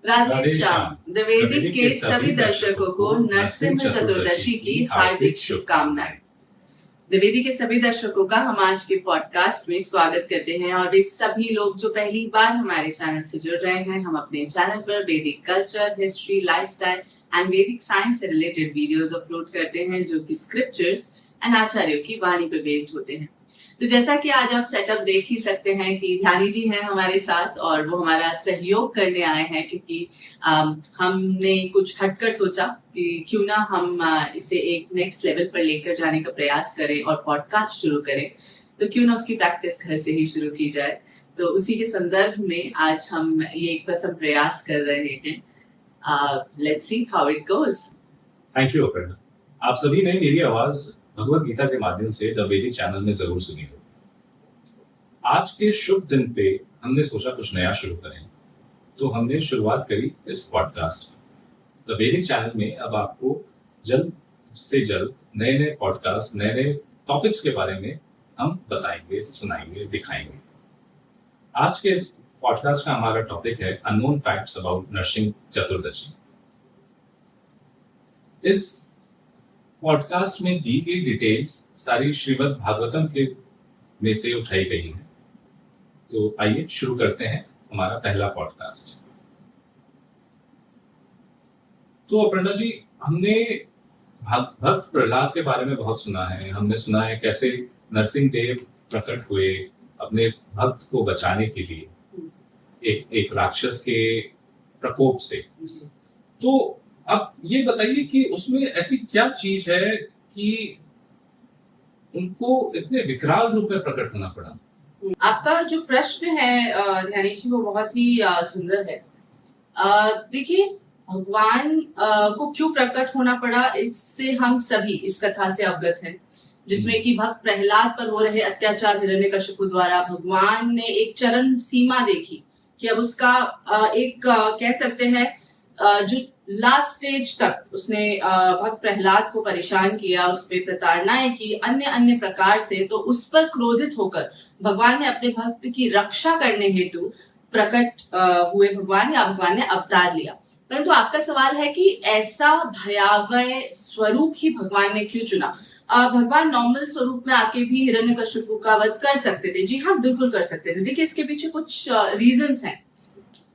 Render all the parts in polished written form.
राधे राधे श्याम। श्याम। द्विवेदी के सभी दर्शकों को नरसिंह चतुर्दशी की हार्दिक शुभकामनाएं। द्विवेदी के सभी दर्शकों का हम आज के पॉडकास्ट में स्वागत करते हैं और वे सभी लोग जो पहली बार हमारे चैनल से जुड़ रहे हैं। हम अपने चैनल पर वैदिक कल्चर, हिस्ट्री, लाइफस्टाइल एंड वैदिक साइंस से रिलेटेड वीडियोस अपलोड करते हैं जो कि स्क्रिप्चर्स एंड आचार्यों की वाणी पर बेस्ड होते हैं। तो जैसा कि आज आप सेटअप देख ही सकते हैं कि ध्यानी जी हैं हमारे साथ और वो हमारा सहयोग करने आए हैं क्योंकि हमने कुछ हटकर सोचा कि क्यों ना हम इसे एक नेक्स्ट लेवल पर लेकर जाने का प्रयास करें और पॉडकास्ट शुरू करें। तो क्यों ना उसकी प्रैक्टिस घर से ही शुरू की जाए। तो उसी के संदर्भ में आज हम ये एक प्रथम प्रयास कर रहे हैं। Let's see how it goes. Thank you Aparna. आप सभी ने मेरी आवाज भगवत गीता के माध्यम से द वैदिक चैनल में जरूर सुनी हो। आज के शुभ दिन पे हमने सोचा कुछ नया शुरू करें, तो हमने शुरुआत करी इस पॉडकास्ट की। द वैदिक चैनल में अब आपको जल्द से जल्द नए नए पॉडकास्ट, नए नए टॉपिक्स के बारे में हम बताएंगे, सुनाएंगे, दिखाएंगे। आज के इस पॉडकास्ट का हमारा टॉपिक है अननोन फैक्ट्स अबाउट नरसिंह चतुर्दशी। इस पॉडकास्ट में दी गई डिटेल्स सारी श्रीमद् भागवतम के में से उठाई गई है। तो आइए शुरू करते हैं हमारा पहला पॉडकास्ट। तो अपर्णा जी, हमने भक्त प्रहलाद के बारे में बहुत सुना है। हमने सुना है कैसे नरसिंह देव प्रकट हुए अपने भक्त को बचाने के लिए एक राक्षस के प्रकोप से। तो अब ये बताइए कि उसमें ऐसी क्या चीज है कि उनको इतने विकराल रूप में प्रकट होना पड़ा? आपका जो प्रश्न है ध्यानी जी वो बहुत ही सुंदर है। देखिए, भगवान को क्यों प्रकट होना पड़ा, इससे हम सभी इस कथा से अवगत हैं, जिसमें कि भक्त प्रहलाद पर हो रहे अत्याचार हिरण्यकशिपु द्वारा भगवान ने एक चरम सीमा देखी कि अब उसका एक कह सकते हैं जो लास्ट स्टेज तक उसने भक्त प्रहलाद को परेशान किया, उस पर प्रताड़नाएं की अन्य अन्य प्रकार से। तो उस पर क्रोधित होकर भगवान ने अपने भक्त की रक्षा करने हेतु प्रकट हुए भगवान ने अवतार लिया। परंतु आपका सवाल है कि ऐसा भयावह स्वरूप ही भगवान ने क्यों चुना? भगवान नॉर्मल स्वरूप में आके भी हिरण्यकशिपु का वध कर सकते थे। जी हाँ, बिल्कुल कर सकते थे। देखिए, इसके पीछे कुछ रीजंस हैं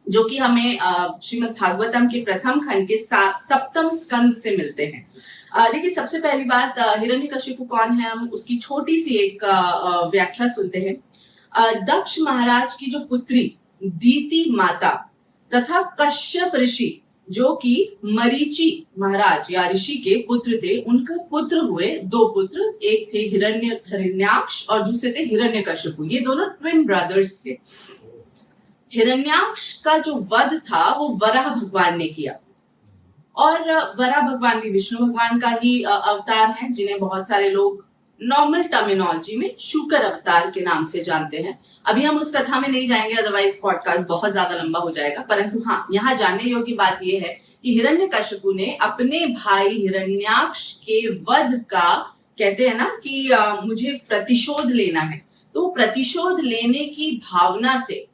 जो कि हमें श्रीमद् भागवतम के प्रथम खंड के सप्तम स्कंद से मिलते हैं। देखिए, सबसे पहली बात, हिरण्यकशिपु कौन है, हम उसकी छोटी सी एक व्याख्या सुनते हैं। दक्ष महाराज की जो पुत्री दीति माता तथा कश्यप ऋषि जो कि मरीचि महाराज या ऋषि के पुत्र थे, उनके पुत्र हुए दो पुत्र। एक थे हिरण्याक्ष और दूसरे थे हिरण्यकशिपु। ये दोनों ट्विन ब्रदर्स थे। हिरण्याक्ष का जो वध था वो वराह भगवान ने किया, और वराह भगवान भी विष्णु भगवान का ही अवतार हैं, जिन्हें बहुत सारे लोग नॉर्मल टर्मिनोलॉजी में शूकर अवतार के नाम से जानते हैं। अभी हम उस कथा में नहीं जाएंगे, अदरवाइज पॉडकास्ट बहुत ज्यादा लंबा हो जाएगा। परंतु हाँ, यहाँ जानने योग्य बात यह है कि हिरण्यकशिपु ने अपने भाई हिरण्याक्ष के वध का, कहते हैं ना कि मुझे प्रतिशोध लेना है, तो प्रतिशोध लेने की भावना से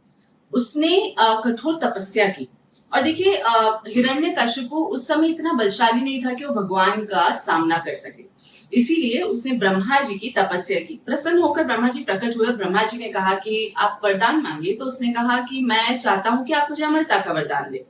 उसने कठोर तपस्या की। और देखिए, हिरण्यकशिपु उस समय इतना बलशाली नहीं था कि वो भगवान का सामना कर सके, इसीलिए उसने ब्रह्मा जी की तपस्या की। प्रसन्न होकर ब्रह्मा जी प्रकट हुए। ब्रह्मा जी ने कहा कि आप वरदान मांगे, तो उसने कहा कि मैं चाहता हूं कि आप मुझे अमरता का वरदान दे।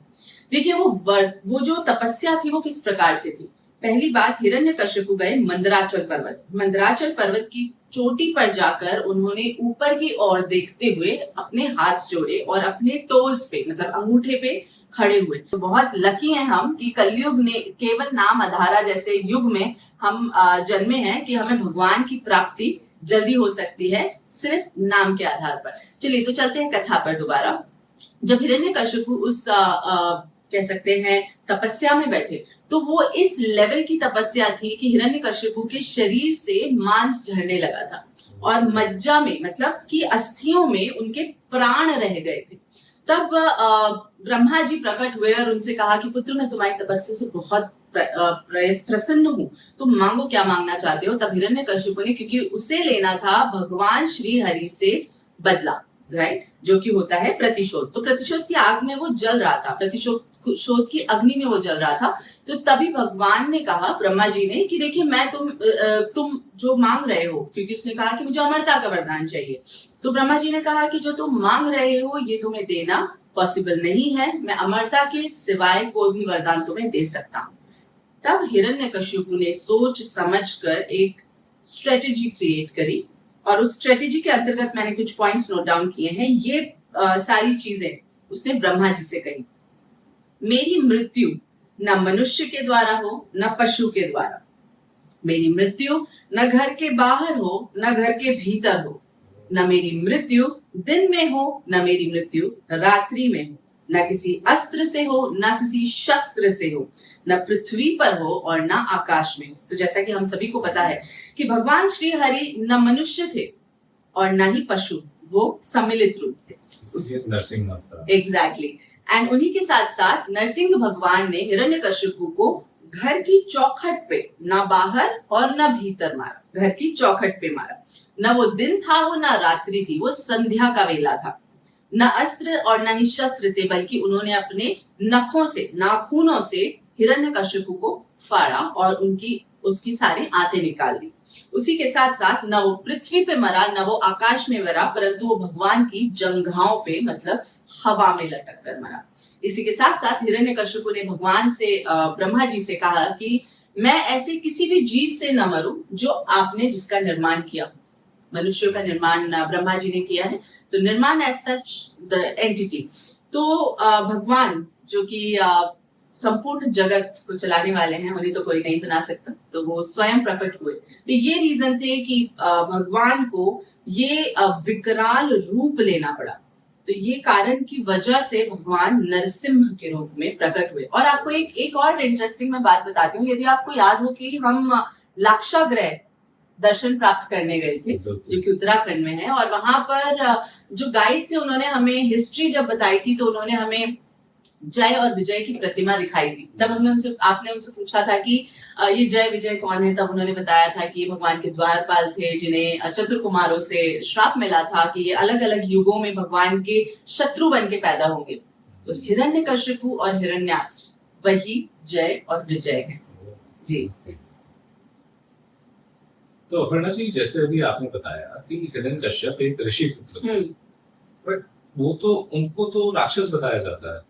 देखिए, वो जो तपस्या थी वो किस प्रकार से थी। पहली बात, हिरण्यकशिपु गए मंदराचल पर्वत। मंदराचल पर्वत की चोटी पर जाकर उन्होंने ऊपर की ओर देखते हुए अपने हाथ जोड़े और अपने टोज पे, मतलब अंगूठे पे खड़े हुए। तो बहुत लकी हैं हम कि कलयुग ने केवल नाम आधारा जैसे युग में हम जन्मे हैं कि हमें भगवान की प्राप्ति जल्दी हो सकती है सिर्फ नाम के आधार पर। चलिए, तो चलते हैं कथा पर दोबारा। जब हिरण्यकशिपु उस कह सकते हैं तपस्या में बैठे, तो वो इस लेवल की तपस्या थी कि हिरण्यकशिपु के शरीर से मांस झड़ने लगा था और मज्जा में, मतलब कि अस्थियों में उनके प्राण रह गए थे। तब ब्रह्मा जी प्रकट हुए और उनसे कहा कि पुत्र, मैं तुम्हारी तपस्या से बहुत प्रसन्न हूँ, तुम मांगो, क्या मांगना चाहते हो। तब हिरण्यकशिपु ने, क्योंकि उसे लेना था भगवान श्री हरि से बदला, राइट, जो कि होता है प्रतिशोध। तो प्रतिशोध की आग में वो जल रहा था, प्रतिशोध की अग्नि में वो जल रहा था। तो तभी भगवान ने कहा, ब्रह्मा जी ने, कि देखिए मैं तुम जो मांग रहे हो, क्योंकि उसने कहा कि मुझे अमरता का वरदान चाहिए। तो ब्रह्मा जी ने कहा कि जो तुम मांग रहे हो ये तुम्हें देना पॉसिबल नहीं है, मैं अमरता के सिवाय कोई भी वरदान तुम्हें दे सकता हूँ। तब हिरण्यकशिपु ने सोच समझकर एक स्ट्रेटेजी क्रिएट करी, और उस स्ट्रेटेजी के अंतर्गत मैंने कुछ पॉइंट्स नोट डाउन किए हैं। ये सारी चीजें उसने ब्रह्मा जी से कही। मेरी मृत्यु न मनुष्य के द्वारा हो न पशु के द्वारा, मेरी मृत्यु न घर के बाहर हो न घर के भीतर हो, न मेरी मृत्यु दिन में हो न मेरी मृत्यु रात्रि में हो, न किसी अस्त्र से हो न किसी शस्त्र से हो, न पृथ्वी पर हो और न आकाश में हो। तो जैसा कि हम सभी को पता है कि भगवान श्री हरि न मनुष्य थे और न ही पशु, वो सम्मिलित रूप थे। नरसिंह अवतार। एग्जैक्टली। एंड उन्हीं के साथ साथ नरसिंह भगवान ने हिरण्यकशिपु को घर की चौखट पे, ना बाहर और ना भीतर मारा, घर की चौखट पे मारा। न वो दिन था वो ना रात्रि थी, वो संध्या का वेला था। न अस्त्र और न ही शस्त्र से, बल्कि उन्होंने अपने नखों से, नाखूनों से हिरण्यकशिपु को फाड़ा और उसकी सारी आंतें निकाल दी। उसी के साथ साथ न वो पृथ्वी पे मरा न वो आकाश में मरा, परंतु वो भगवान की जंघाओं पे, मतलब हवा में लटक कर मरा। इसी के साथ साथ हिरण्यकशिपु ने भगवान से, ब्रह्मा जी से कहा कि मैं ऐसे किसी भी जीव से न मरूं जो आपने जिसका निर्माण किया। मनुष्यों का निर्माण ब्रह्मा जी ने किया है, तो निर्माण एज सच द एंटिटी। तो भगवान जो कि संपूर्ण जगत को चलाने वाले हैं, उन्हें तो कोई नहीं बना सकता, तो वो स्वयं प्रकट हुए। तो ये रीजन थे कि भगवान को ये विकराल रूप लेना पड़ा। तो ये कारण की वजह से भगवान नरसिंह के रूप में प्रकट हुए। और आपको एक और इंटरेस्टिंग मैं बात बताती हूँ। यदि आपको याद हो कि हम लाक्षागृह दर्शन प्राप्त करने गए थे, जो कि उत्तराखंड में है, और वहां पर जो गाइड थे उन्होंने हमें हिस्ट्री जब बताई थी, तो उन्होंने हमें जय और विजय की प्रतिमा दिखाई थी। तब आपने उनसे पूछा था कि ये जय विजय कौन है। तब उन्होंने बताया था कि ये भगवान के द्वारपाल थे, जिन्हें चतुर कुमारों से श्राप मिला था कि ये अलग अलग युगों में भगवान के शत्रु बन के पैदा होंगे। तो हिरण्यकशिपु और हिरण्याक्ष वही जय और विजय है जी। तो अपर्णा जी, जैसे अभी आपने बताया कि हिरण्यकश्यप एक ऋषि पुत्र थे, बट वो तो, उनको तो राक्षस बताया जाता है,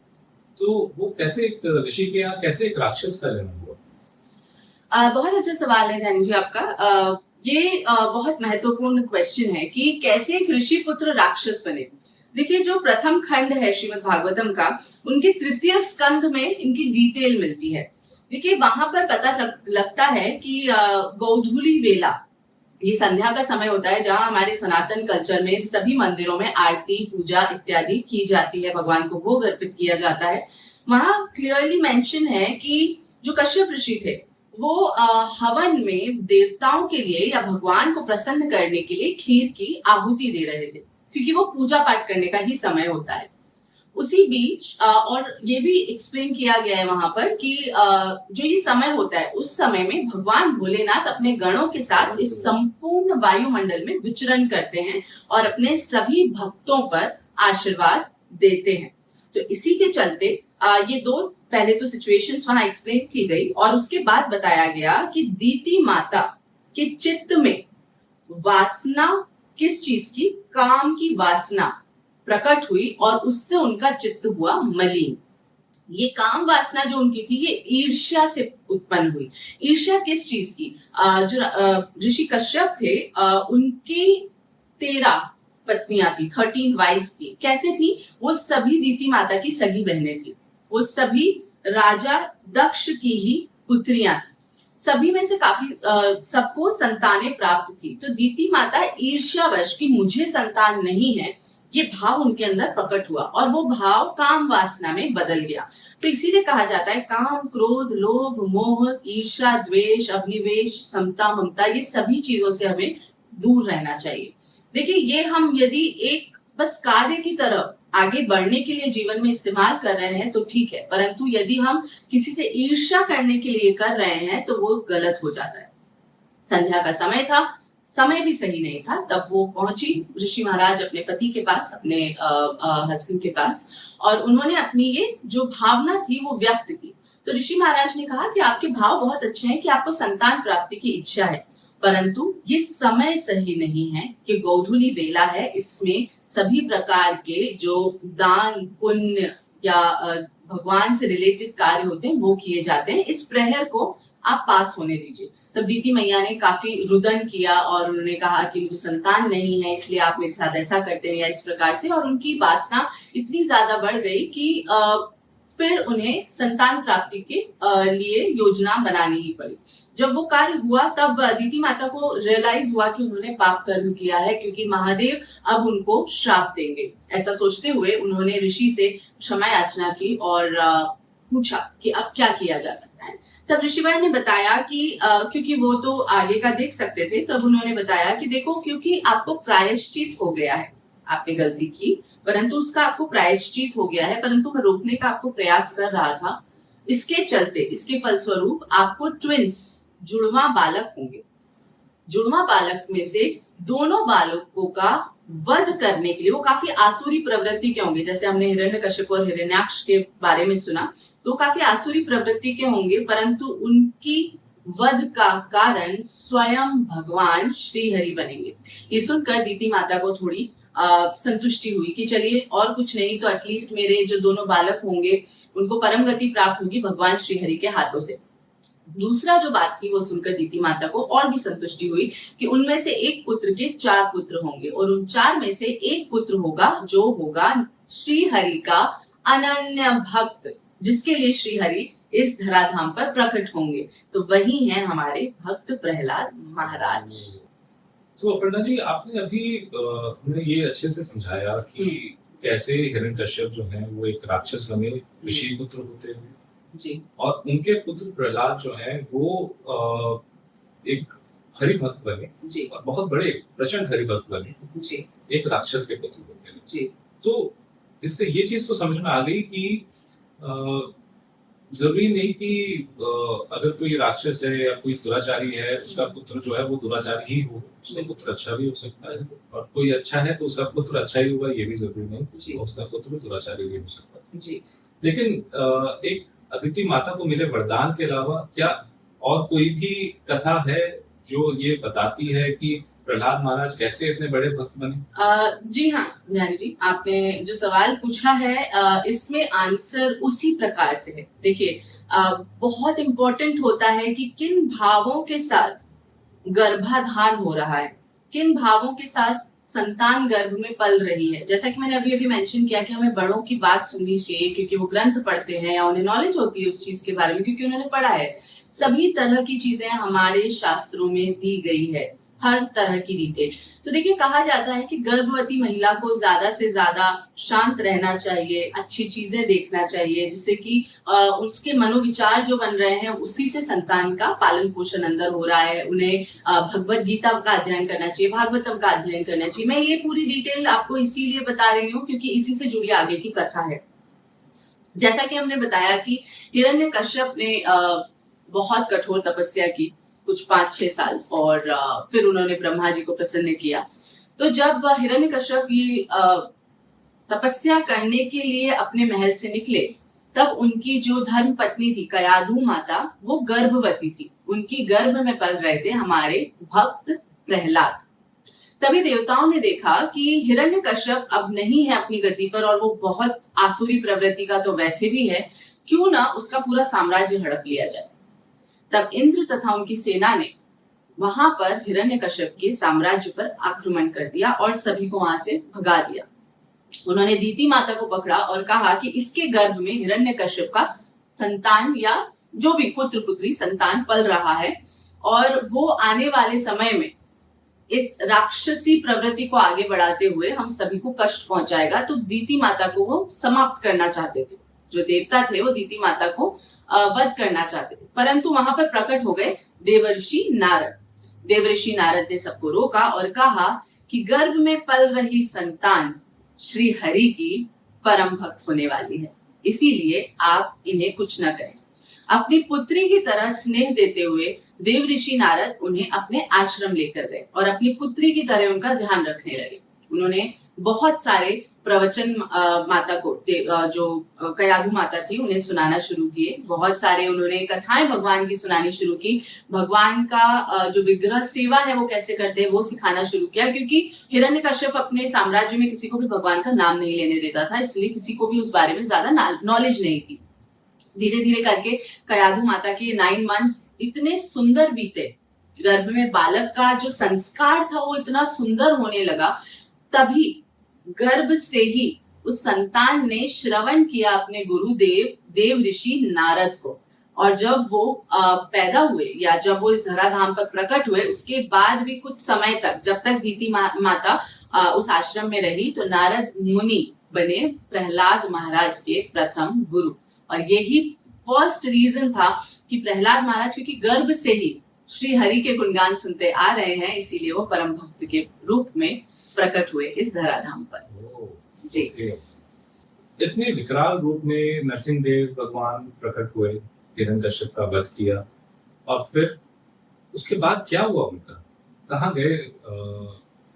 तो वो कैसे एक ऋषि के यहाँ कैसे एक राक्षस का जन्म हुआ? बहुत अच्छा सवाल है ध्यानी जी आपका। ये बहुत महत्वपूर्ण क्वेश्चन है कि कैसे एक ऋषि पुत्र राक्षस बने। देखिए, जो प्रथम खंड है श्रीमद् भागवतम का, उनके तृतीय स्कंध में इनकी डिटेल मिलती है। देखिए, वहां पर पता लगता है कि गोधूली वेला, ये संध्या का समय होता है जहां हमारे सनातन कल्चर में सभी मंदिरों में आरती, पूजा इत्यादि की जाती है, भगवान को भोग अर्पित किया जाता है। वहां क्लियरली मेंशन है कि जो कश्यप ऋषि थे वो हवन में देवताओं के लिए या भगवान को प्रसन्न करने के लिए खीर की आहुति दे रहे थे, क्योंकि वो पूजा पाठ करने का ही समय होता है। उसी बीच और ये भी एक्सप्लेन किया गया है वहां पर कि जो ये समय होता है, उस समय में भगवान भोलेनाथ अपने गणों के साथ इस संपूर्ण वायुमंडल में विचरण करते हैं और अपने सभी भक्तों पर आशीर्वाद देते हैं। तो इसी के चलते ये दो पहले तो सिचुएशंस वहां एक्सप्लेन की गई, और उसके बाद बताया गया कि दीति माता के चित्त में वासना, किस चीज की, काम की वासना प्रकट हुई और उससे उनका चित्त हुआ मलिन। ये काम वासना जो उनकी थी, ये ईर्ष्या से उत्पन्न हुई। ईर्ष्या किस चीज की? जो ऋषि कश्यप थे, उनकी 13 पत्नियां थी, 13 वाइफ्स थी। कैसे थी? वो सभी दीति माता की सगी बहनें थी, वो सभी राजा दक्ष की ही पुत्रियां थी। सभी में से काफी सबको संतानें प्राप्त थी। तो दीति माता ईर्ष्यावश कि मुझे संतान नहीं है, ये भाव उनके अंदर प्रकट हुआ और वो भाव काम वासना में बदल गया। तो इसीलिए कहा जाता है काम, क्रोध, लोभ, मोह, ईर्ष्या, द्वेष, अभिनिवेश, समता, ममता, ये सभी चीजों से हमें दूर रहना चाहिए। देखिए, ये हम यदि एक बस कार्य की तरफ आगे बढ़ने के लिए जीवन में इस्तेमाल कर रहे हैं तो ठीक है, परंतु यदि हम किसी से ईर्ष्या करने के लिए कर रहे हैं तो वो गलत हो जाता है। संध्या का समय था, समय भी सही नहीं था, तब वो पहुंची ऋषि महाराज अपने पति के पास, अपने हस्बैंड के पास, और उन्होंने अपनी ये जो भावना थी वो व्यक्त की। तो ऋषि महाराज ने कहा कि आपके भाव बहुत अच्छे हैं कि आपको संतान प्राप्ति की इच्छा है, परंतु ये समय सही नहीं है कि गोधूली वेला है, इसमें सभी प्रकार के जो दान पुण्य या भगवान से रिलेटेड कार्य होते हैं वो किए जाते हैं, इस प्रहर को आप पास होने दीजिए। तब दीति मैया ने काफी रुदन किया और उन्होंने कहा कि मुझे संतान नहीं है, इसलिए आप मेरे साथ ऐसा करते हैं या इस प्रकार से, और उनकी वासना इतनी ज्यादा बढ़ गई कि फिर उन्हें संतान प्राप्ति के लिए योजना बनानी ही पड़ी। जब वो कार्य हुआ तब दीति माता को रियलाइज हुआ कि उन्होंने पाप कर्म किया है, क्योंकि महादेव अब उनको श्राप देंगे। ऐसा सोचते हुए उन्होंने ऋषि से क्षमा याचना की और पूछा कि अब क्या किया जा सकता है। तब ऋषिवर ने बताया कि क्योंकि वो तो आगे का देख सकते थे, तब उन्होंने बताया कि देखो, क्योंकि आपको प्रायश्चित हो गया है, आपने गलती की, परंतु उसका आपको प्रायश्चित हो गया है, परंतु मैं रोकने का आपको प्रयास कर रहा था, इसके चलते, इसके फलस्वरूप आपको ट्विंस, जुड़वा बालक होंगे। जुड़वा बालक में से दोनों बालकों का वध करने के लिए, वो काफी आसुरी प्रवृत्ति के होंगे, जैसे हमने हिरण्यकश्यप और हिरण्याक्ष के बारे में सुना, तो काफी आसुरी प्रवृत्ति के होंगे, परंतु उनकी वध का कारण स्वयं भगवान श्री हरि बनेंगे। ये सुनकर दीति माता को थोड़ी संतुष्टि हुई कि चलिए, और कुछ नहीं तो एटलीस्ट मेरे जो दोनों बालक होंगे उनको परम गति प्राप्त होगी भगवान श्री हरि के हाथों से। दूसरा जो बात थी वो सुनकर दीति माता को और भी संतुष्टि हुई कि उनमें से एक पुत्र के 4 पुत्र होंगे, और उन 4 में से एक पुत्र होगा जो होगा श्री हरि का अनन्य भक्त, जिसके लिए श्री हरि इस धराधाम पर प्रकट होंगे। तो वही है हमारे भक्त प्रहलाद महाराज। तो अपर्णा जी, आपने अभी हमें ये अच्छे से समझाया कि कैसे हिरण्यकश्यप जो है वो एक राक्षस बने, ऋषि पुत्र होते हैं जी, और उनके पुत्र प्रहलाद जो है वो एक हरि भक्त बने जी, और बहुत बड़े प्रचंड हरि भक्त बने जी, एक राक्षस के पुत्र होते हैं जी। तो इससे ये चीज तो समझ में आ गई कि जरूरी नहीं कि अगर कोई राक्षस है या कोई दुराचारी है, उसका पुत्र जो है वो दुराचारी ही हो, उसका पुत्र अच्छा भी हो सकता है, और कोई अच्छा है तो उसका पुत्र अच्छा ही होगा, ये भी जरूरी नहीं, उसका पुत्र दुराचारी भी हो सकता है जी। लेकिन एक अदिति माता को मिले वरदान के अलावा क्या और कोई भी कथा है जो ये बताती है कि प्रहलाद महाराज कैसे इतने बड़े भक्त बने? जी हाँ ज्ञानी जी, आपने जो सवाल पूछा है इसमें आंसर उसी प्रकार से है। देखिए, बहुत इंपॉर्टेंट होता है कि किन भावों के साथ गर्भाधान हो रहा है, किन भावों के साथ संतान गर्भ में पल रही है। जैसा कि मैंने अभी अभी मेंशन किया कि हमें बड़ों की बात सुननी चाहिए, क्योंकि वो ग्रंथ पढ़ते हैं या उन्हें नॉलेज होती है उस चीज के बारे में, क्योंकि उन्होंने पढ़ा है। सभी तरह की चीजें हमारे शास्त्रों में दी गई है, हर तरह की डिटेल। तो देखिए, कहा जाता है कि गर्भवती महिला को ज्यादा से ज्यादा शांत रहना चाहिए, अच्छी चीजें देखना चाहिए, जिससे कि उसके मनोविचार जो बन रहे हैं उसी से संतान का पालन पोषण अंदर हो रहा है। उन्हें भगवत गीता का अध्ययन करना चाहिए, भागवतम का अध्ययन करना चाहिए। मैं ये पूरी डिटेल आपको इसीलिए बता रही हूँ क्योंकि इसी से जुड़ी आगे की कथा है। जैसा कि हमने बताया कि हिरण्यकश्यप ने बहुत कठोर तपस्या की, कुछ 5-6 साल, और फिर उन्होंने ब्रह्मा जी को प्रसन्न किया। तो जब हिरण्यकश्यप ये तपस्या करने के लिए अपने महल से निकले, तब उनकी जो धर्म पत्नी थी कयाधु माता, वो गर्भवती थी। उनकी गर्भ में पल रहे थे हमारे भक्त प्रहलाद। तभी देवताओं ने देखा कि हिरण्यकश्यप अब नहीं है अपनी गति पर, और वो बहुत आसुरी प्रवृत्ति का तो वैसे भी है, क्यों ना उसका पूरा साम्राज्य हड़प लिया जाए। तब इंद्र तथा उनकी सेना ने वहां पर हिरण्यकश्यप के साम्राज्य पर आक्रमण कर दिया और सभी को वहां से भगा दिया। उन्होंने दीति माता को पकड़ा और कहा कि इसके गर्भ में हिरण्यकश्यप का संतान या जो भी पुत्र पुत्री संतान पल रहा है, और वो आने वाले समय में इस राक्षसी प्रवृत्ति को आगे बढ़ाते हुए हम सभी को कष्ट पहुंचाएगा। तो दीति माता को वो समाप्त करना चाहते थे। जो देवता थे वो दीति माता को वध करना चाहते थे, परंतु वहां पर प्रकट हो गए देवर्षि नारद। देवर्षि नारद ने सबको रोका और कहा कि गर्भ में पल रही संतान श्री हरि की परम भक्त होने वाली है, इसीलिए आप इन्हें कुछ न करें। अपनी पुत्री की तरह स्नेह देते हुए देव ऋषि नारद उन्हें अपने आश्रम लेकर गए और अपनी पुत्री की तरह उनका ध्यान रखने लगे। उन्होंने बहुत सारे प्रवचन माता को जो कयाधु माता थी उन्हें सुनाना शुरू किए। बहुत सारे उन्होंने कथाएं भगवान की सुनानी शुरू की। भगवान का जो विग्रह सेवा है वो कैसे करते हैं वो सिखाना शुरू किया, क्योंकि हिरण्यकश्यप अपने साम्राज्य में किसी को भी भगवान का नाम नहीं लेने देता था, इसलिए किसी को भी उस बारे में ज्यादा नॉलेज नहीं थी। धीरे धीरे करके कयाधु माता के 9 मंथ्स इतने सुंदर बीते, गर्भ में बालक का जो संस्कार था वो इतना सुंदर होने लगा। तभी गर्भ से ही उस संतान ने श्रवण किया अपने गुरुदेव देव ऋषि नारद को, और जब वो पैदा हुए या जब वो इस धराधाम पर प्रकट हुए उसके बाद भी कुछ समय तक, जब तक दीति माता उस आश्रम में रही, तो नारद मुनि बने प्रहलाद महाराज के प्रथम गुरु। और यही फर्स्ट रीजन था कि प्रहलाद महाराज क्योंकि गर्भ से ही श्री हरि के गुणगान सुनते आ रहे हैं, इसीलिए वो परम भक्त के रूप में प्रकट हुए इस धराधाम पर। जी। इतने विकराल रूप में नरसिंह देव भगवान प्रकट हुए, हिरण्यकश्यप का वध किया, और फिर उसके बाद क्या हुआ उनका? कहाँ गए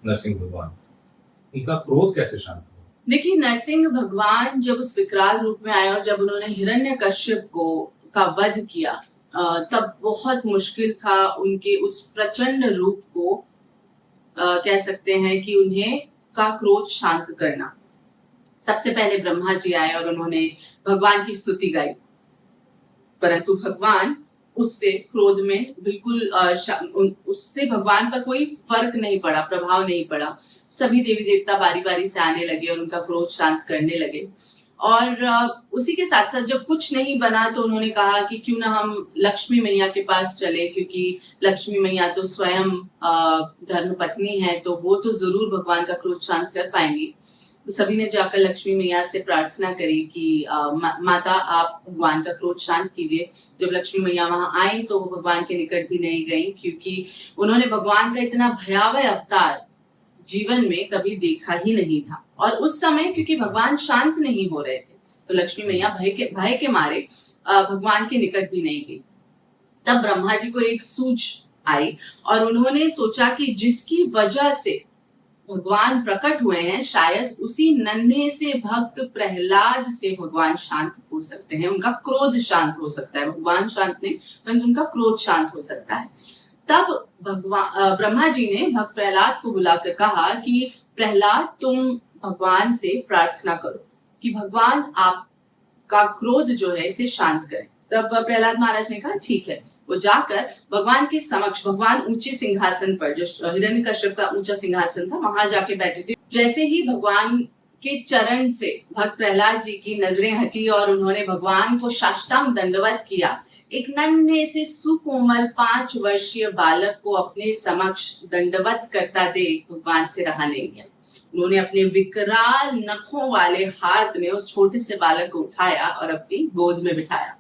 नरसिंह भगवान? उनका क्रोध कैसे शांत हुआ? देखिए, नरसिंह भगवान जब उस विकराल रूप में आए और जब उन्होंने हिरण्यकश्यप का वध किया, तब बहुत मुश्किल था उनके उस प्रचंड रूप को कह सकते हैं कि उन्हें का क्रोध शांत करना। सबसे पहले ब्रह्मा जी आए और उन्होंने भगवान की स्तुति गाई, परंतु भगवान उससे क्रोध में बिल्कुल उससे भगवान पर कोई फर्क नहीं पड़ा, प्रभाव नहीं पड़ा। सभी देवी देवता बारी बारी से आने लगे और उनका क्रोध शांत करने लगे। और उसी के साथ साथ जब कुछ नहीं बना तो उन्होंने कहा कि क्यों ना हम लक्ष्मी मैया के पास चले, क्योंकि लक्ष्मी मैया तो स्वयं धर्मपत्नी है, तो वो तो जरूर भगवान का क्रोध शांत कर पाएंगी। तो सभी ने जाकर लक्ष्मी मैया से प्रार्थना करी कि माता आप भगवान का क्रोध शांत कीजिए। जब लक्ष्मी मैया वहां आई तो वो भगवान के निकट भी नहीं गई, क्योंकि उन्होंने भगवान का इतना भयावह अवतार जीवन में कभी देखा ही नहीं था। और उस समय क्योंकि भगवान शांत नहीं हो रहे थे, तो लक्ष्मी मैया भय के मारे भगवान के निकट भी नहीं गई। तब ब्रह्मा जी को एक सूझ आई और उन्होंने सोचा कि जिसकी वजह से भगवान प्रकट हुए हैं, शायद उसी नन्हे से भक्त प्रहलाद से भगवान शांत हो सकते हैं, उनका क्रोध शांत हो सकता है। भगवान शांत नहीं, परंतु उनका क्रोध शांत हो सकता है। तब ब्रह्मा जी ने भक्त प्रहलाद को बुलाकर कहा कि प्रहलाद, तुम भगवान से प्रार्थना करो कि भगवान आपका क्रोध जो है इसे शांत करें। तब प्रहलाद महाराज ने कहा ठीक है। वो जाकर भगवान के समक्ष, भगवान ऊंचे सिंहासन पर, जो हिरण्यकश्यप का ऊंचा सिंहासन था, वहां जाके बैठे थे। जैसे ही भगवान के चरण से भक्त प्रहलाद जी की नजरें हटी और उन्होंने भगवान को साष्टांग दंडवत किया, एक नन्हे से सुकोमल 5 वर्षीय बालक को अपने समक्ष दंडवत करता देख भगवान से रहा नहीं गया। उन्होंने अपने विकराल नखों वाले हाथ में उस छोटे से बालक को उठाया और अपनी गोद में बिठाया।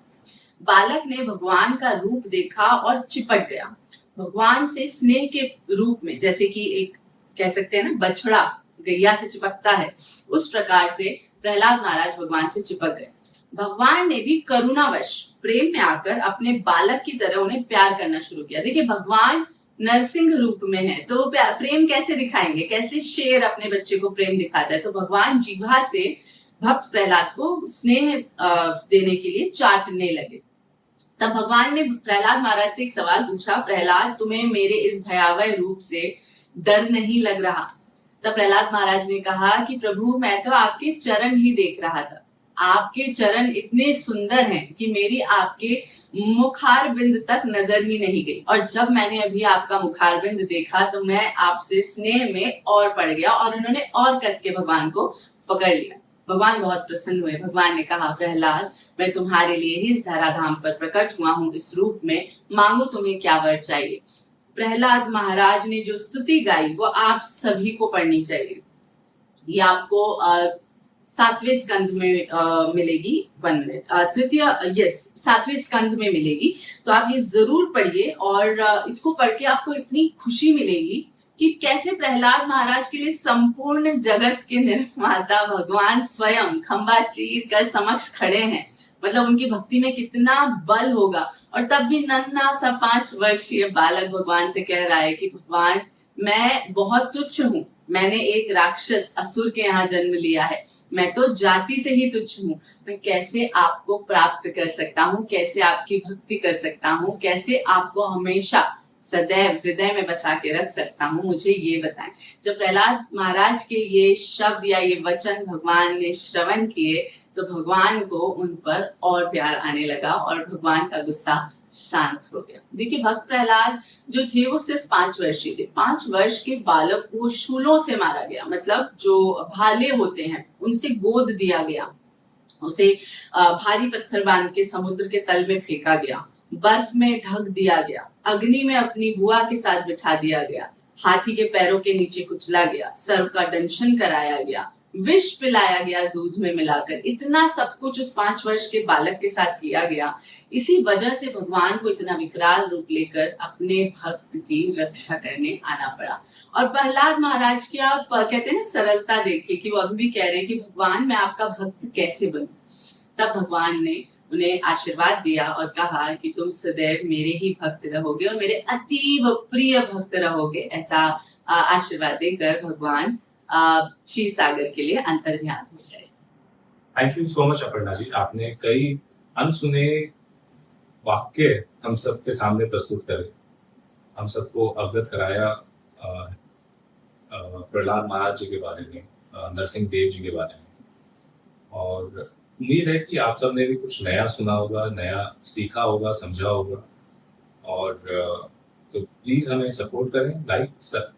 बालक ने भगवान का रूप देखा और चिपट गया। भगवान से स्नेह के रूप में, जैसे कि एक कह सकते हैं ना बछड़ा गैया से चिपकता है, उस प्रकार से प्रहलाद महाराज भगवान से चिपक गए। भगवान ने भी करुणावश प्रेम में आकर अपने बालक की तरह उन्हें प्यार करना शुरू किया। देखिए, भगवान नरसिंह रूप में है तो प्रेम कैसे दिखाएंगे? कैसे शेर अपने बच्चे को प्रेम दिखाता है? तो भगवान जीवा से भक्त प्रहलाद को स्नेह देने के लिए चाटने लगे। तब भगवान ने प्रहलाद महाराज से एक सवाल पूछा, प्रहलाद, तुम्हें मेरे इस भयावह रूप से डर नहीं लग रहा? तब प्रहलाद महाराज ने कहा कि प्रभु, मैं तो आपके चरण ही देख रहा था। आपके चरण इतने सुंदर हैं कि मेरी आपके मुखार बिंद तक नजर ही नहीं गई, और जब मैंने अभी आपका मुखार बिंद देखा तो मैं आपसे स्नेह में और पड़ गया। और उन्होंने और कस के भगवान को पकड़ लिया। भगवान बहुत प्रसन्न हुए। भगवान ने कहा, प्रहलाद, मैं तुम्हारे लिए ही इस धराधाम पर प्रकट हुआ हूँ इस रूप में, मांगो तुम्हें क्या वर चाहिए। प्रहलाद महाराज ने जो स्तुति गाई वो आप सभी को पढ़नी चाहिए। ये आपको 7वें स्कंद में मिलेगी। 1 मिनट, 7वें स्कंद में मिलेगी, तो आप ये जरूर पढ़िए। और इसको पढ़ के आपको इतनी खुशी मिलेगी कि कैसे प्रहलाद महाराज के लिए संपूर्ण जगत के निर्माता भगवान स्वयं खंबा चीर कर समक्ष खड़े हैं। मतलब उनकी भक्ति में कितना बल होगा। और तब भी नन्हा सा 5 वर्षीय बालक भगवान से कह रहा है कि भगवान, मैं बहुत तुच्छ हूँ, मैंने एक राक्षस असुर के यहाँ जन्म लिया है, मैं तो जाति से ही तुच्छ हूँ, मैं कैसे आपको प्राप्त कर सकता हूँ, कैसे आपकी भक्ति कर सकता हूँ, कैसे आपको हमेशा सदैव हृदय में बसा के रख सकता हूँ, मुझे ये बताएं। जब प्रहलाद महाराज के ये शब्द या ये वचन भगवान ने श्रवण किए तो भगवान को उन पर और प्यार आने लगा और भगवान का गुस्सा शांत हो गया। देखिए, भक्त प्रहलाद जो थे वो सिर्फ 5 वर्षीय थे। 5 वर्ष के बालक को शूलों से मारा गया, मतलब जो भाले होते हैं उनसे गोद दिया गया, उसे भारी पत्थर बांध के समुद्र के तल में फेंका गया, बर्फ में ढक दिया गया, अग्नि में अपनी बुआ के साथ बिठा दिया गया, हाथी के पैरों के नीचे कुचला गया, सर्व का दंशन कराया गया, विष पिलाया गया दूध में मिलाकर। इतना सब कुछ उस 5 वर्ष के बालक के साथ किया गया। इसी वजह से भगवान को इतना विकराल रूप लेकर अपने भक्त की रक्षा करने आना पड़ा। और प्रहलाद महाराज की आप कहते हैं ना सरलता देखिए कि वो अभी भी कह रहे हैं कि भगवान, मैं आपका भक्त कैसे बनूं। तब भगवान ने उन्हें आशीर्वाद दिया और कहा कि तुम सदैव मेरे ही भक्त रहोगे और मेरे अतीव प्रिय भक्त रहोगे। ऐसा आशीर्वाद देकर भगवान क्षीर सागर के लिए अंतर्ध्यान हो गए। Thank you so much Aparna ji, आपने कई अनसुने वाक्य हम सबके सामने प्रस्तुत करे, हम सबको अवगत कराया प्रहलाद महाराज जी के बारे में, नरसिंह देव जी के बारे में। और उम्मीद है कि आप सब ने भी कुछ नया सुना होगा, नया सीखा होगा, समझा होगा। और तो प्लीज हमें सपोर्ट करें, like,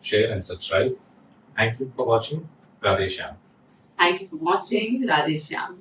share and subscribe. Thank you for watching. Radhe Shyam. Thank you for watching. Radhe Shyam.